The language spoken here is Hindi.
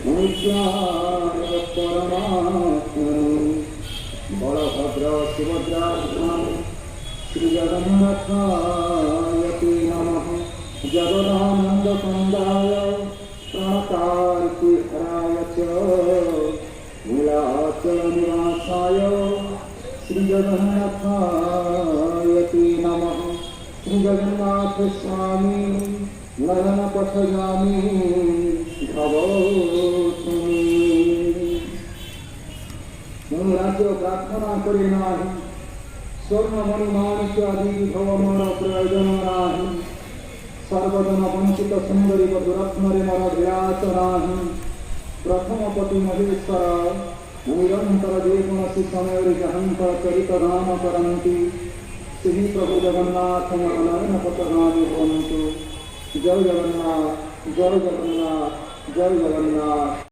मुद्राय परमात्मने बलभद्र सुभद्राभ्यां श्रीजगन्नाथाय ते नमः। जगदानन्दकन्दाय प्रणतार्तिहराय च नीलाचलनिवासाय श्रीजगन्नाथाय ते नमः। श्रीजगन्नाथ स्वामी नयनपथगामी भवतु मे। राज्य प्रार्थना करे नाही, स्वर्ण मणिमाणिक्य आदि विभव मोर प्रयोजन नाही। सर्वजन वंचित सुंदरी बधुरत्नरे मोर विराच नाही। प्रथम पति महेश्वर निरंतर जेकोसी समय जहंत चरित नाम करंती श्री प्रभु जगन्नाथ मोर नयन पथगामी भवन्तु। जय जगन्नाथ, जय जगन्नाथ, जय जगन्नाथ।